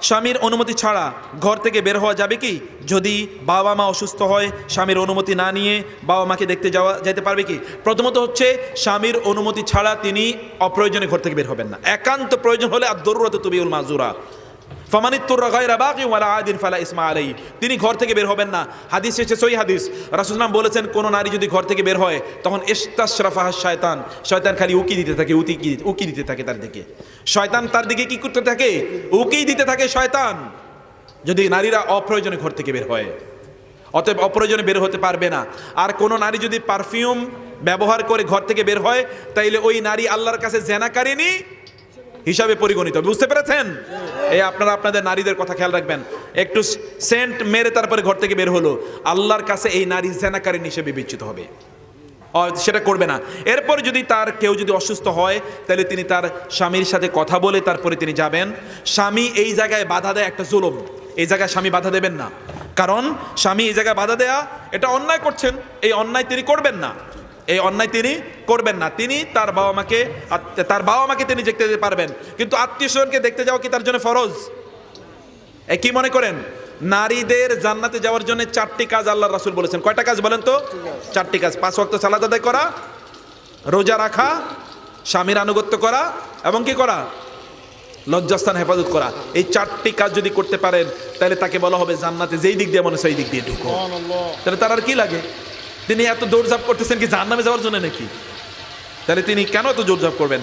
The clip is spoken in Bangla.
স্বামীর অনুমতি ছাড়া ঘর থেকে বের হওয়া যাবে কি? যদি বাবা মা অসুস্থ হয়, স্বামীর অনুমতি না নিয়ে বাবা মাকে দেখতে যেতে পারবে কি? প্রথমত হচ্ছে স্বামীর অনুমতি ছাড়া তিনি অপ্রয়োজনে ঘর থেকে বের হবেন না। একান্ত প্রয়োজন হলে আদ-দরুরাত তুবিউল মাজুরা, ফামানিত্তুররা গায়রা বাগিন ওয়ালা আদিন ফালা ইসমা আলাইহি, তিনি ঘর থেকে বের হবেন না। হাদিস এসেছে, সহিহ হাদিস, রাসূলুল্লাহ সাল্লাল্লাহু আলাইহি ওয়াসাল্লাম বলেছেন, কোন নারী যদি ঘর থেকে বের হয় তখন ইস্তাশরাফাহা শয়তান, শয়তান খালি উকি দিতে থাকে, উকি দিতে থাকে তার দিকে। শয়তান তার দিকে কি করতে থাকে? উকি দিতে থাকে শয়তান, যদি নারীরা অপ্রয়োজনে ঘর থেকে বের হয়। অতএব অপ্রয়োজনে বের হতে পারবে না। আর কোন নারী যদি পারফিউম ব্যবহার করে ঘর থেকে বের হয়, তাইলে ওই নারী আল্লাহর কাছে জেনাকারিনী হিসাবে পরিগণিত হবে। বুঝতে পেরেছেন? এই আপনারা আপনাদের নারীদের কথা খেয়াল রাখবেন। একটু সেন্ট মেরে তারপরে ঘর থেকে বের হলো, আল্লাহর কাছে এই নারী জেনাকারিনী হিসেবে বিবেচিত হবে, সেটা করবে না। এরপর যদি তার কেউ যদি অসুস্থ হয়, তাহলে তিনি তার স্বামীর সাথে কথা বলে তারপরে তিনি যাবেন। স্বামী এই জায়গায় বাধা দেয় একটা জুলুম, এই জায়গায় স্বামী বাধা দেবেন না। কারণ স্বামী এই জায়গায় বাধা দেয়া, এটা অন্যায় করছেন, এই অন্যায় তিনি করবেন না, এই অন্যায় তিনি করবেন না। তিনি তার বাবা মাকে তিনি দেখতে যেতে পারবেন, কিন্তু আত্মীয় স্বজনকে দেখতে যাওয়া কি তার জন্য ফরজ? কি মনে করেন? নারীদের জান্নাতে যাওয়ার জন্য 4টি কাজ আল্লাহর রাসূল বলেছেন। কয়টা কাজ বলেন তো? 4টি কাজ। 5 ওয়াক্ত সালাত আদায় করা, রোজা রাখা, স্বামীর আনুগত্য করা, এবং কি করা? লজ্জাস্থান হেফাজত করা। এই 4টি কাজ যদি করতে পারেন, তাহলে তাকে বলা হবে জান্নাতে যেই দিক দিয়ে মনে সেই দিক দিয়ে ঢুকো। তাহলে তার আর কি লাগে? তিনি এত দৌড়ঝাঁপ করতেছেন কি জাহান্নামে যাওয়ার জন্য নাকি? তাহলে তিনি কেন এত দৌড়ঝাঁপ করবেন?